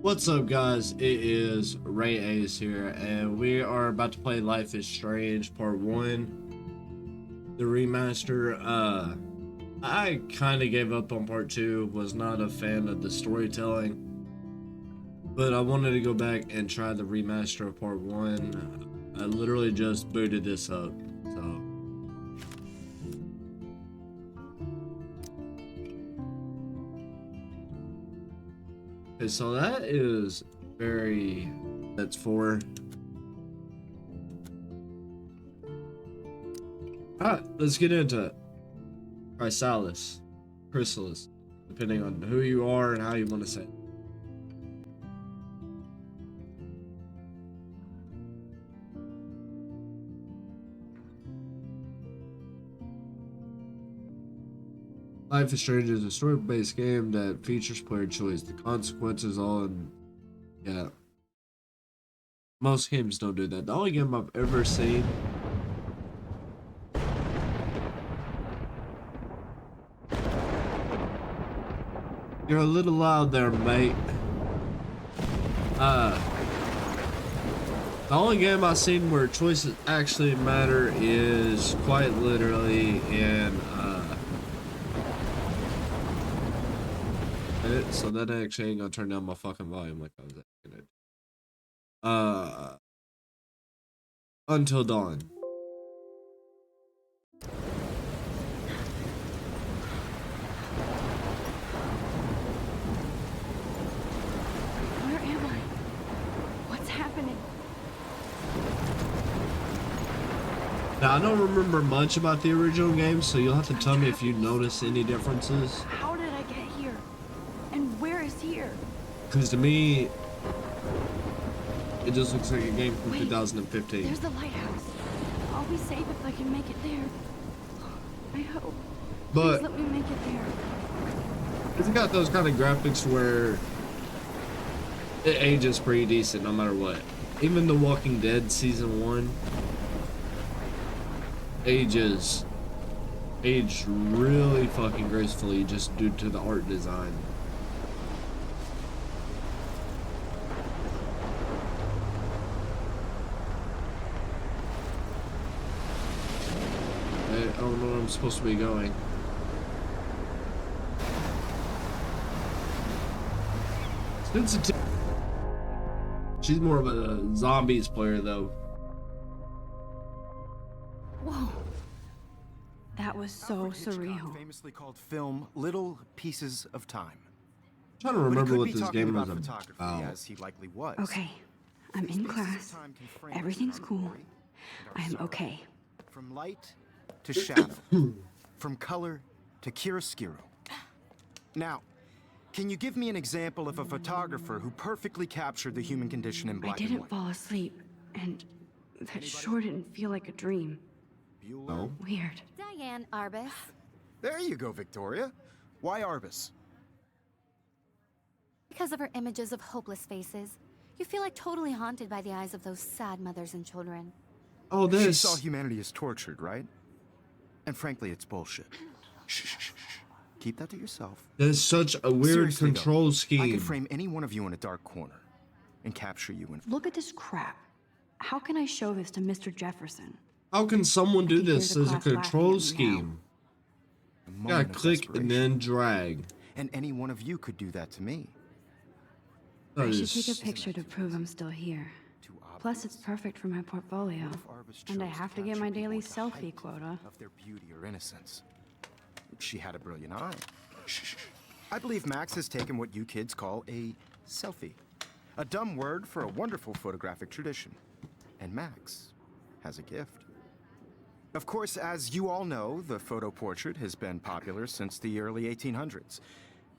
What's up, guys? It is Ray Ace here, and we are about to play Life is Strange Part 1, the remaster. I kind of gave up on Part 2, was not a fan of the storytelling, but I wanted to go back and try the remaster of Part 1. I literally just booted this up, so. Okay, so that is that's 4. Alright, let's get into it. Chrysalis, depending on who you are and how you want to say it. Life is Strange is a story-based game that features player choice. The consequences on, yeah. Most games don't do that. The only game I've ever seen. You're a little loud there, mate. The only game I've seen where choices actually matter is quite literally in so that actually ain't gonna turn down my fucking volume like I was gonna do. Until Dawn. Where am I? What's happening? Now I don't remember much about the original game, so you'll have to tell me if you notice any differences. How did I get here? And where is here? Because to me, it just looks like a game from 2015. There's the lighthouse. I'll be safe if I can make it there. I hope. But please let me make it there. it's got those kind of graphics where it ages pretty decent no matter what. Even The Walking Dead Season 1 aged really fucking gracefully just due to the art design. I don't know where I'm supposed to be going. She's more of a zombies player though. Whoa. That was so surreal. Famously called film Little Pieces of Time. I'm trying to remember what this game was about. As he likely was. Okay. I'm in class. Everything's cool. I am okay. From light to shadow. From color to chiaroscuro. Now, can you give me an example of a photographer who perfectly captured the human condition in black and I white? didn't fall asleep, and that sure didn't feel like a dream. No. Weird. Diane Arbus. There you go, Victoria. Why Arbus? Because of her images of hopeless faces, you feel like totally haunted by the eyes of those sad mothers and children. Oh, She this. saw humanity as tortured, right? And frankly, it's bullshit. Shh, shh, shh, shh. Keep that to yourself. That's such a weird Seriously, control though, I scheme. could frame any one of you in a dark corner and capture you in. Look at this crap. How can I show this to Mr. Jefferson? How can someone do can hear this the as a class laughing at control me now. scheme? a You moment gotta of click and desperation. then drag. And any one of you could do that to me. That I should is- take a picture to prove I'm still here. Too Plus, it's perfect for my portfolio. What if Arbus And I chose have to get capture my people daily at the selfie height quota. of their beauty or innocence? She had a brilliant eye. Shh, shh, shh. I believe Max has taken what you kids call a selfie. A dumb word for a wonderful photographic tradition. And Max has a gift. Of course, as you all know, the photo portrait has been popular since the early 1800s.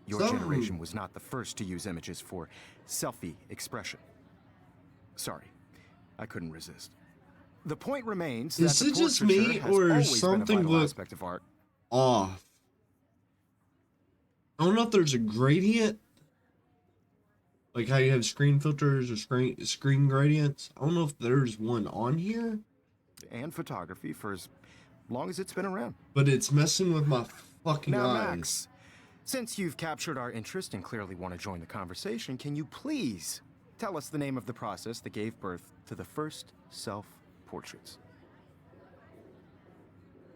Your So- generation was not the first to use images for selfie expression. Sorry, I couldn't resist. The point remains Is that the it just portraiture me, has or always something been a vital look- aspect of art. Off. I don't know if there's a gradient. Like how you have screen filters or screen gradients. I don't know if there's one on here, And photography for as long as it's been around. but it's messing with my fucking Now, eyes. Max, Since you've captured our interest and clearly want to join the conversation, can you please tell us the name of the process that gave birth to the first self-portraits?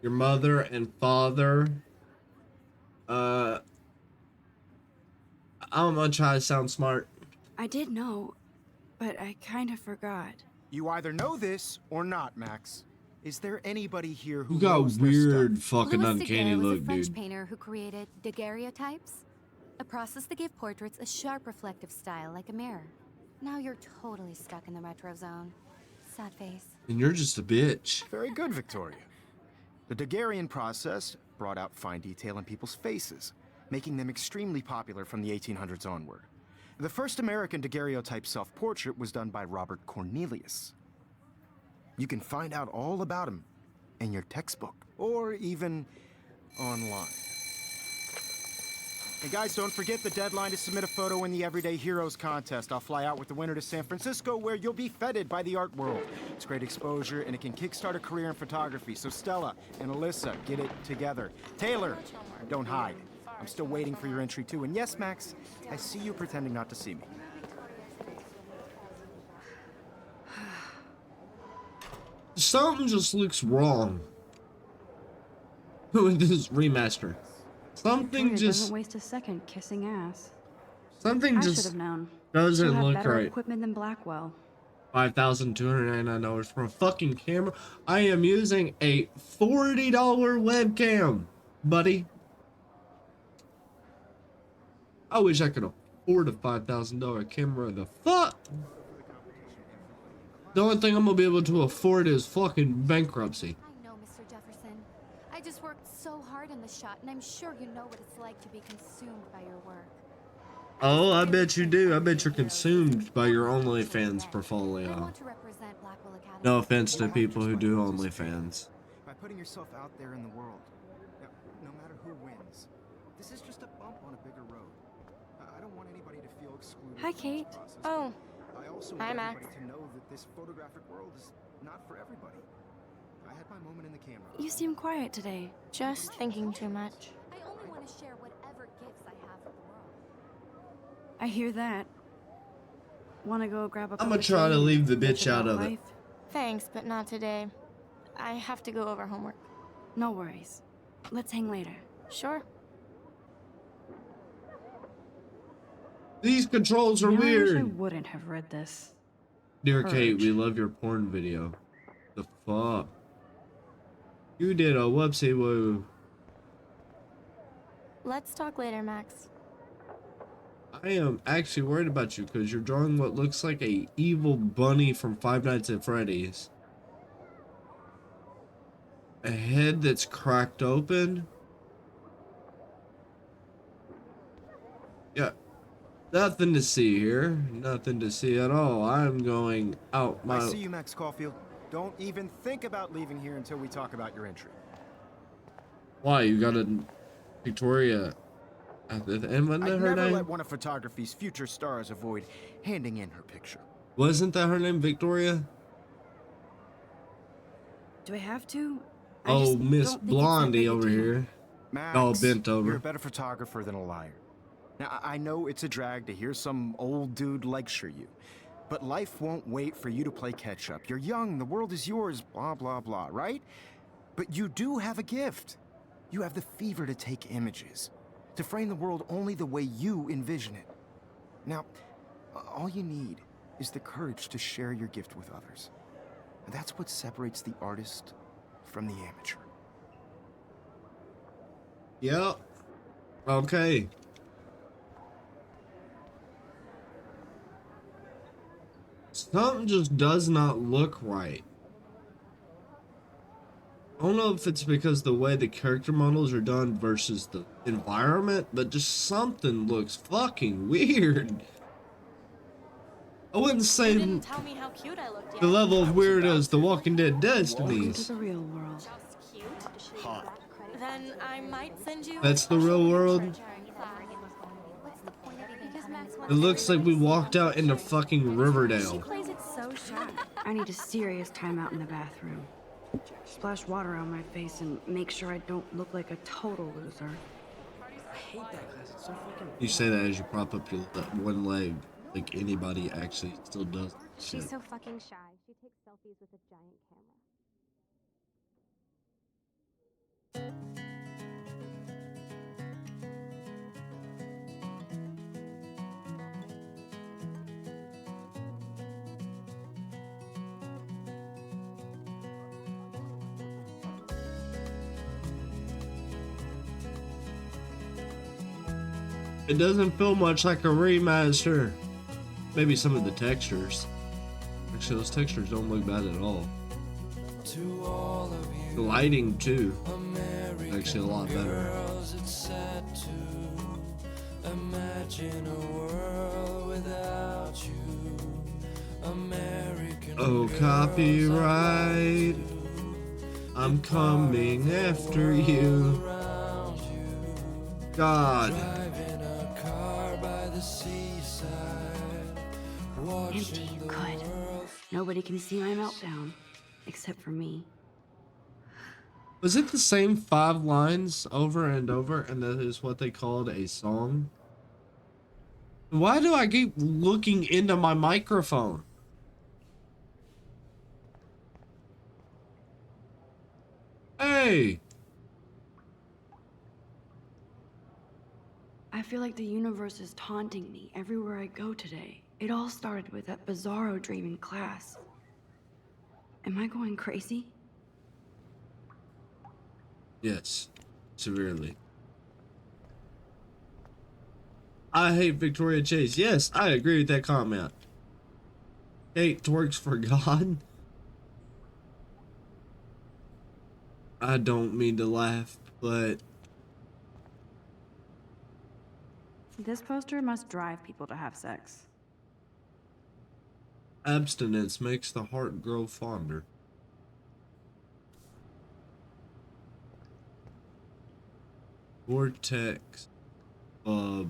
Your mother and father. I'm gonna try to sound smart. I did know, but I kind of forgot. You either know this or not, Max. Is there anybody here who You got knows their weird stuff? fucking Louis uncanny Daguerre was look, a French dude. painter who created daguerreotypes, a process that gave portraits a sharp reflective style like a mirror. Now you're totally stuck in the retro zone. Sad face. And you're just a bitch. Very good, Victoria. The Daguerrean process brought out fine detail in people's faces, making them extremely popular from the 1800s onward. The first American daguerreotype self-portrait was done by Robert Cornelius. You can find out all about him in your textbook, or even online. And guys, don't forget the deadline to submit a photo in the Everyday Heroes contest. I'll fly out with the winner to San Francisco, where you'll be feted by the art world. It's great exposure, and it can kickstart a career in photography. So Stella and Alyssa, get it together. Taylor, don't hide. I'm still waiting for your entry too. And yes, Max, I see you pretending not to see me. Something just looks wrong with this remaster. Something Victoria just doesn't waste a second kissing ass. something I should just have known. doesn't You have look better right. equipment than Blackwell. $5,299 for a fucking camera. I am using a $40 webcam, buddy. I wish I could afford a $5,000 camera. The fuck? The only thing I'm gonna be able to afford is fucking bankruptcy. I know, Mr. Jefferson. I just worked so hard in the shot, and I'm sure you know what it's like to be consumed by your work. Oh, I bet you do. I bet you're consumed by your OnlyFans I portfolio. want to represent Blackwell Academy. No offense to people who do OnlyFans. By putting yourself out there in the world, now, no matter who wins, this is just a bump on a bigger road. I don't want anybody to feel excluded. Hi, from this Kate. process, Oh, but I also hi, want Max. everybody to know that this photographic world is not for everybody. I had my moment in the camera. You seem quiet today. just thinking too much. I only want to share whatever gifts I have with the world. I hear that. Want to go grab a cup I'ma of try tea to and leave the bitch bitch out about of it. life? Thanks, but not today. I have to go over homework. No worries. Let's hang later. Sure. These controls are You know, I wish I weird. wouldn't have read this. Dear Kate, Purge. we love your porn video. The fuck? You did a whoopsie woo. Let's talk later, Max. I am actually worried about you because you're drawing what looks like a evil bunny from Five Nights at Freddy's. A head that's cracked open. Yeah. Nothing to see here. Nothing to see at all. I'm going out I my... see you, Max Caulfield. Don't even think about leaving here until we talk about your entry. Why? You got a Victoria at the end, wasn't I'd that her never name? let one of photography's future stars avoid handing in her picture. Wasn't that her name, Victoria? Do I have to? I Oh, just Miss don't think it's that Blondie big a over deal. here. Max, All bent over. You're a better photographer than a liar. Now, I know it's a drag to hear some old dude lecture you, but life won't wait for you to play catch up. You're young, the world is yours, blah, blah, blah, right? But you do have a gift. You have the fever to take images, to frame the world only the way you envision it. Now, all you need is the courage to share your gift with others. And that's what separates the artist from the amateur. Yep. Okay. Something just does not look right. I don't know if it's because the way the character models are done versus the environment, but just something looks fucking weird. I wouldn't say You didn't tell me how cute I looked yet. the level of weird as The Walking Dead Welcome to Destinies. the real world. Just cute? Then I might send you. That's the real world. What's the point of even because Max It looks like we walked out into fucking She Riverdale. plays it so shy. I need a serious timeout in the bathroom. Splash water on my face and make sure I don't look like a total loser. hate that class. It's so fucking. You say that as you prop up your one leg, like anybody actually still does. She's Shit. so fucking shy. She takes selfies with a giant camera. It doesn't feel much like a remaster. Maybe some of the textures. Actually, those textures don't look bad at all. The lighting too. Actually, a lot better. Oh, copyright. I'm coming after you. God. Empty. Good. Nobody can see my meltdown. Except for me. Was it the same 5 lines over and over, and that is what they called a song? Why do I keep looking into my microphone? Hey! I feel like the universe is taunting me everywhere I go today. It all started with that bizarro dream in class. Am I going crazy? Yes, severely. I hate Victoria Chase. Yes, I agree with that comment. Kate twerks for God. I don't mean to laugh, but This poster must drive people to have sex. abstinence makes the heart grow fonder. Vortex. Alright.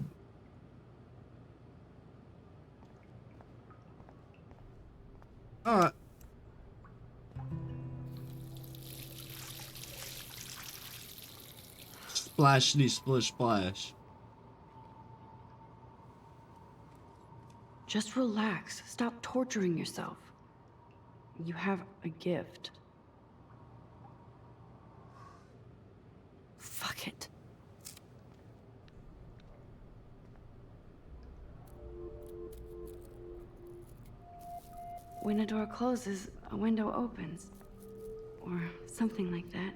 Splashity splish splash. Just relax. Stop torturing yourself. You have a gift. Fuck it. When a door closes, a window opens. Or something like that.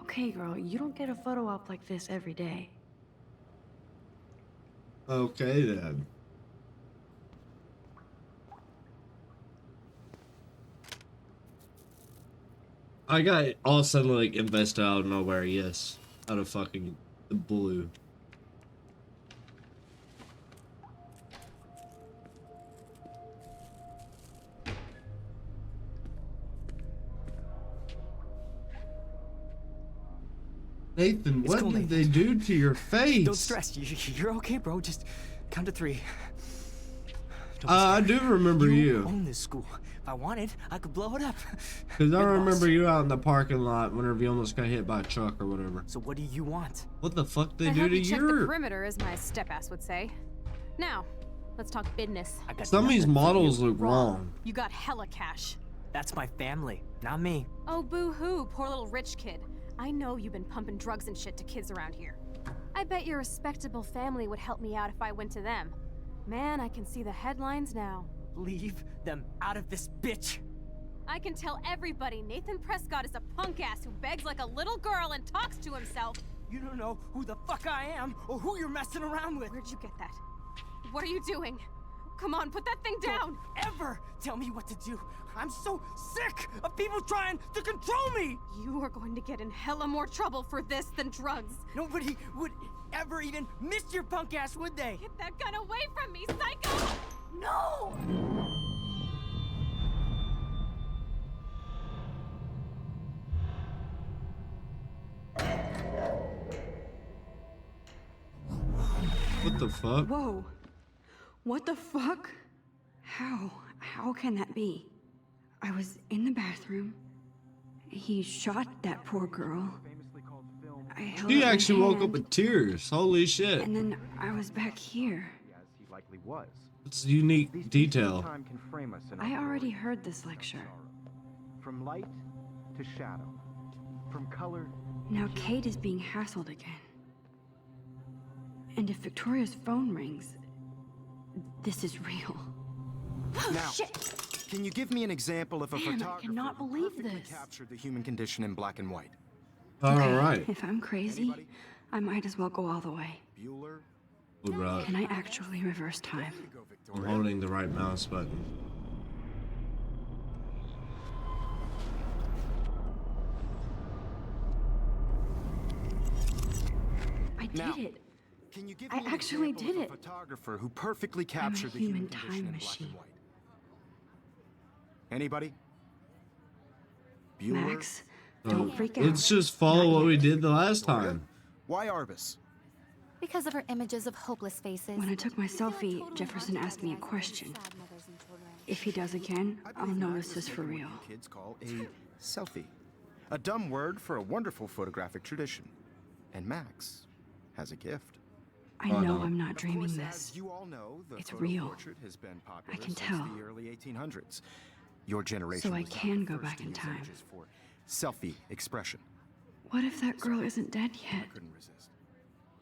Okay, girl, you don't get a photo op like this every day. Okay then. I got all of a sudden like invested out of nowhere, yes. Out of fucking the blue. Nathan, what cool, did Nathan. they do to your face? Don't stress. You're okay, bro. Just count to 3. Don't be I do scared. remember You you. own this school. If I wanted, I could blow it up. Because I You're the remember boss. you out in the parking lot whenever you almost got hit by a truck or whatever. So what do you want? What the fuck they I do hope to you check the your... perimeter, as my step-ass would say. Now, let's talk business. I got Some of these nothing for models you. look wrong. You got hella cash. That's my family, not me. Oh, boo-hoo, poor little rich kid. I know you've been pumping drugs and shit to kids around here. I bet your respectable family would help me out if I went to them. Man, I can see the headlines now. Leave them out of this, bitch. I can tell everybody Nathan Prescott is a punk ass who begs like a little girl and talks to himself. You don't know who the fuck I am or who you're messing around with. Where'd you get that? What are you doing? Come on, put that thing down! Don't ever tell me what to do. I'm so sick of people trying to control me. You are going to get in hella more trouble for this than drugs. Nobody would ever even miss your punk ass, would they? Get that gun away from me, psycho! No! What the fuck? Whoa. What the fuck? How can that be? I was in the bathroom. He shot that poor girl. I held He out my actually woke up hand, with tears. Holy shit. and then I was back here. As he likely was. It's a unique These pieces of detail. time can frame us in I our already glory heard this lecture. From light to shadow. From color. Now Kate is being hassled again. And if Victoria's phone rings, this is real. Now, can you give me an example of a Man, I photographer cannot who believe perfectly this. captured the human condition in black and white? All right. If I'm crazy, Anybody? I might as well go all the way. Bueller? Hold right. Can I actually reverse time? There you go, I'm Victoria. holding the right mouse button. I did Now, it. Can you give I me an actually example did of a it. photographer who perfectly captured the human human condition time in black machine. and white? Anybody? Bueller? Max, don't freak out. Let's just follow Not what we yet. did the last Victoria? time. Why Arbus? Because of her images of hopeless faces. When I took my I feel selfie, totally Jefferson asked me a marginalized by question. sad mothers and children. If he does again, I I'll believe Max notice has this for taken what real. you kids call a selfie. A dumb word for a wonderful photographic tradition. And Max has a gift. I Oh, know no. I'm not Of dreaming course, this. as you all know, the It's photo real. portrait has been popular can since tell. the early 1800s. Your generation So I was not can the go first back to in use time. images for selfie expression. What if that girl isn't dead yet? Couldn't resist.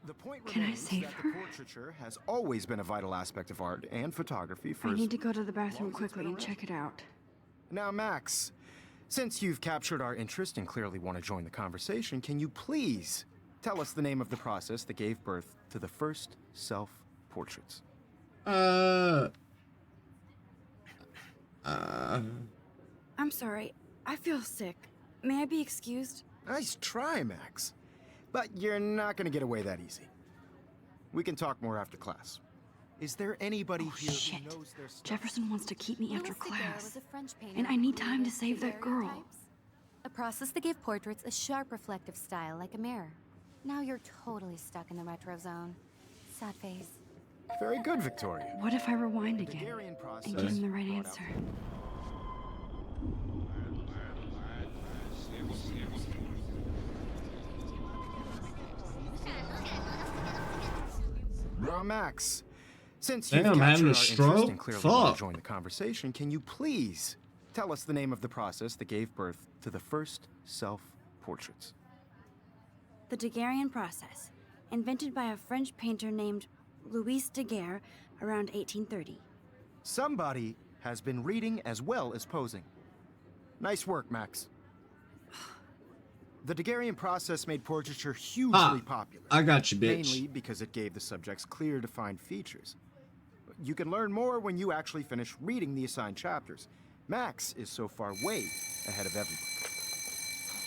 The point Can I remains save that her? the portraiture has always been a vital aspect of art and photography for I as need to go to the bathroom long as it's quickly been and check it out. Now, Max, since you've captured our interest and clearly want to join the conversation, can you please tell us the name of the process that gave birth to the first self-portraits? I'm sorry. I feel sick. May I be excused? Nice try, Max. But you're not going to get away that easy. We can talk more after class. Is there anybody Oh, here shit. who knows their stuff? Jefferson wants to keep me after Louis Daguerre class. was a French painter And I need who time to created save that girl. daguerreotypes, a process that gave portraits a sharp reflective style like a mirror. Now you're totally stuck in the retro zone. Sad face. Very good, Victoria. What if I rewind again Daguerrean process and give him the right brought out answer? Now, Max, since Damn, you've I'm having captured a our stroke? interest and clearly want Fuck. to join the conversation, can you please tell us the name of the process that gave birth to the first self-portraits? The Daguerrean process, invented by a French painter named Louis Daguerre around 1830. Somebody has been reading as well as posing. Nice work, Max. The Daguerrean process made portraiture hugely popular. I got you, bitch. Mainly because it gave the subjects clear, defined features. You can learn more when you actually finish reading the assigned chapters. Max is so far way ahead of everybody.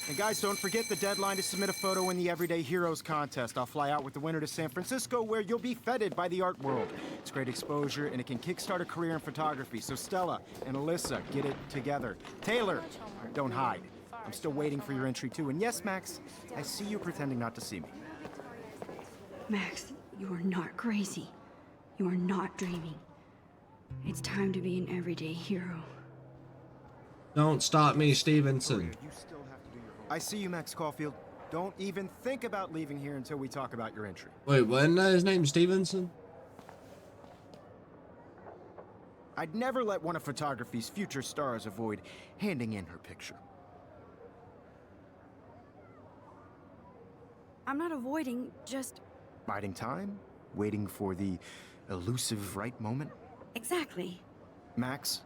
And guys, don't forget the deadline to submit a photo in the Everyday Heroes contest. I'll fly out with the winner to San Francisco, where you'll be feted by the art world. It's great exposure, and it can kickstart a career in photography. So Stella and Alyssa, get it together. Taylor, don't hide. I'm still waiting for your entry too. And yes, Max, I see you pretending not to see me. Max, you are not crazy. You are not dreaming. It's time to be an everyday hero. Don't stop me, Stevenson. You still have to do your homework. I see you, Max Caulfield. Don't even think about leaving here until we talk about your entry. Wait, wasn't that his name Stevenson? I'd never let one of photography's future stars avoid handing in her picture. I'm not avoiding, just Biding time, waiting for the elusive right moment. exactly. Max,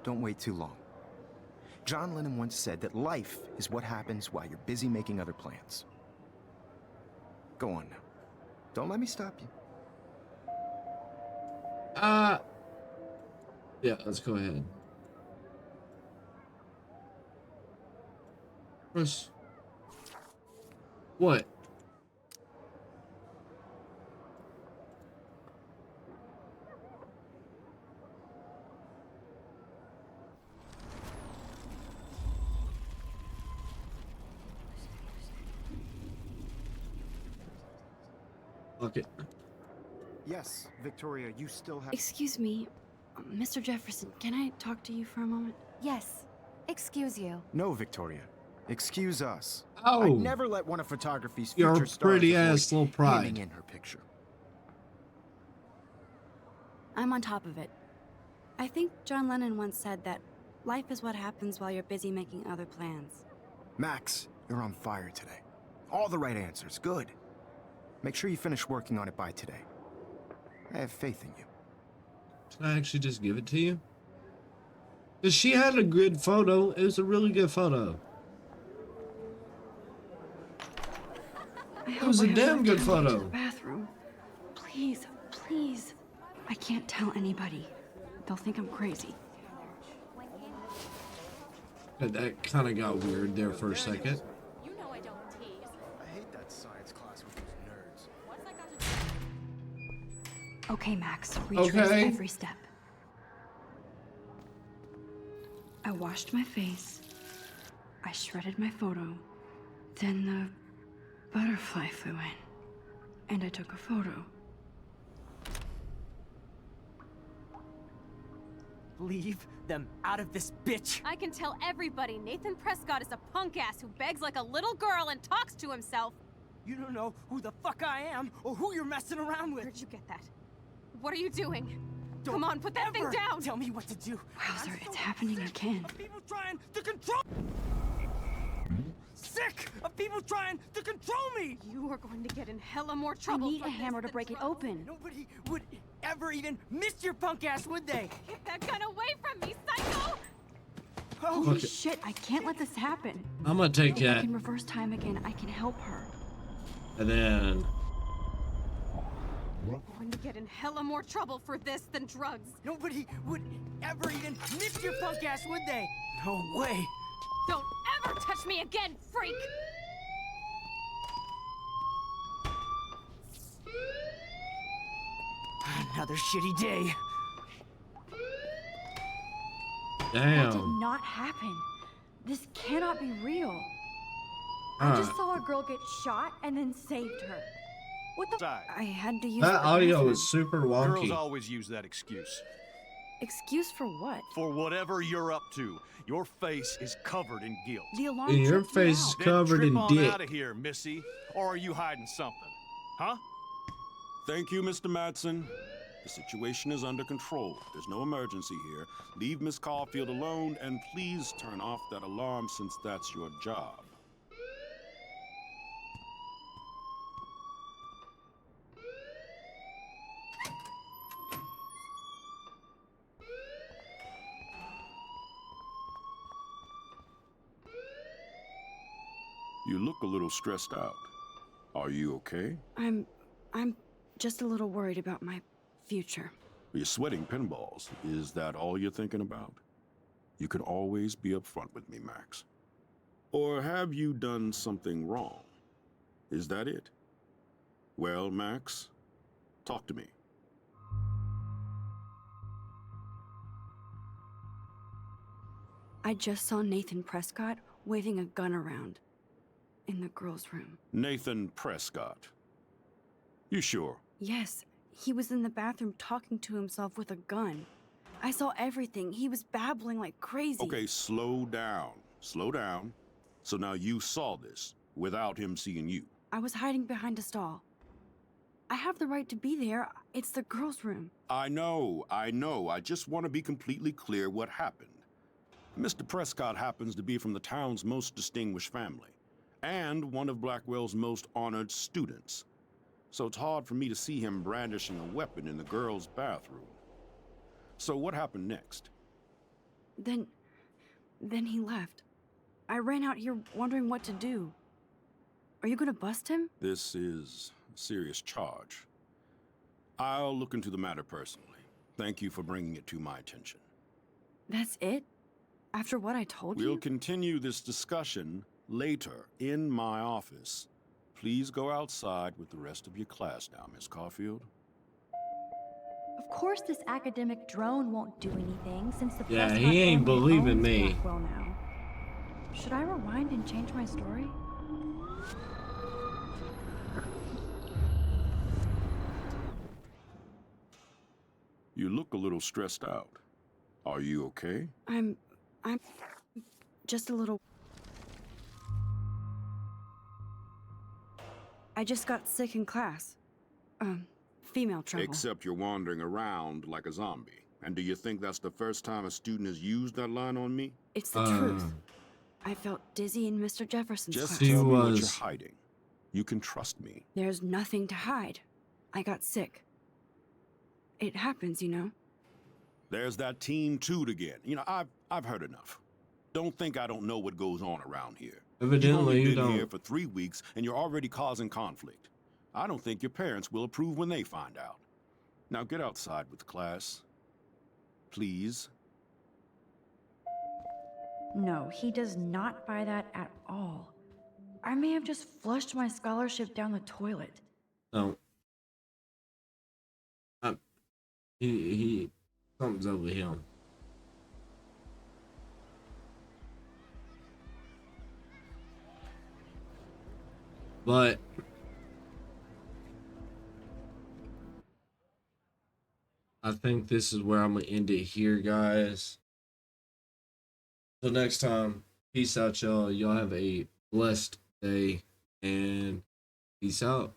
don't wait too long. John Lennon once said that life is what happens while you're busy making other plans. Go on now. Don't let me stop you. Yeah, let's go ahead. Press. What? Okay. Yes, Victoria, you still have... Excuse me, Mr. Jefferson, can I talk to you for a moment? Yes. Excuse you. No, Victoria. Excuse us. Oh. I'd never let one of photography's Your future stars pretty avoid ass little pride. handing in her picture. I'm on top of it. I think John Lennon once said that life is what happens while you're busy making other plans. Max, you're on fire today. All the right answers. Good. Make sure you finish working on it by today. I have faith in you. Can I actually just give it to you? Because she had a good photo. It was a really good photo. It was a damn good photo. Bathroom. Please, please. I can't tell anybody. They'll think I'm crazy. That kind of got weird there for a second. You know I don't tease. I hate that science class with those nerds. What's that got to do? Okay, Max. Retrace Okay. every step. I washed my face. I shredded my photo. Then the butterfly flew in. And I took a photo. Leave them out of this bitch. I can tell everybody Nathan Prescott is a punk ass who begs like a little girl and talks to himself. You don't know who the fuck I am or who you're messing around with. Where'd you get that? What are you doing? Don't Come on, put that thing ever down! Tell me what to do. Wowzer, I'm it's so happening sick again. of people trying to control. Sick of people trying to control me. You are going to get in hella more I trouble. need for a this hammer to than break it drugs. open. Nobody would ever even miss your punk ass, would they? Get that gun away from me, psycho! Oh, Holy Okay. shit, I can't let this happen. I'm gonna take If I that. can reverse time again, I can help her. And then You're going to get in hella more trouble for this than drugs. nobody would ever even miss your punk ass, would they? No way. Don't ever touch me again, freak! Another shitty day. That did damn. not happen. This cannot be real. Huh. I just saw a girl get shot and then saved her. What the? Side. I had to use That the audio bathroom. is super Girls wonky. always use that excuse. Excuse for what? For whatever you're up to, your face is covered in guilt. The alarm And your tripped me face is out. Then covered trip in on dick. out of here, Missy. Or are you hiding something? Huh? Thank you, Mr. Madsen. The situation is under control. There's no emergency here. Leave Miss Caulfield alone, and please turn off that alarm since that's your job. You look a little stressed out. Are you okay? I'm just a little worried about my future. You're sweating pinballs. Is that all you're thinking about? You can always be upfront with me, Max. Or have you done something wrong? Is that it? Well, Max, talk to me. I just saw Nathan Prescott waving a gun around in the girls' room. Nathan Prescott. You sure? Yes, he was in the bathroom talking to himself with a gun. I saw everything. He was babbling like crazy. Okay, slow down. Slow down. So now you saw this without him seeing you. I was hiding behind a stall. I have the right to be there. It's the girls' room. I know. I just want to be completely clear what happened. Mr. Prescott happens to be from the town's most distinguished family, and one of Blackwell's most honored students. So it's hard for me to see him brandishing a weapon in the girls' bathroom. So what happened next? Then he left. I ran out here wondering what to do. Are you gonna bust him? This is a serious charge. I'll look into the matter personally. Thank you for bringing it to my attention. That's it? After what I told We'll you? continue this discussion later in my office. Please go outside with the rest of your class now, Miss Caulfield. Of course this academic drone won't do anything since the Yeah, Prescott he ain't family believing owns me. Blackwell now. Should I rewind and change my story? You look a little stressed out. Are you okay? I'm just a little... I just got sick in class. Female trouble. Except you're wandering around like a zombie. And do you think that's the first time a student has used that line on me? It's the truth. I felt dizzy in Mr. Jefferson's Just class. tell me what you're hiding. You can trust me. There's nothing to hide. I got sick. It happens, you know. There's that teen toot again. You know, I've heard enough. Don't think I don't know what goes on around here. Evidently, You've you only been don't. here for 3 weeks, and you're already causing conflict. I don't think your parents will approve when they find out. Now get outside with class. Please. No, he does not buy that at all. I may have just flushed my scholarship down the toilet. No. Something's over him. But I think this is where I'm gonna end it here, guys. Till next time, peace out, y'all. Y'all have a blessed day, and peace out.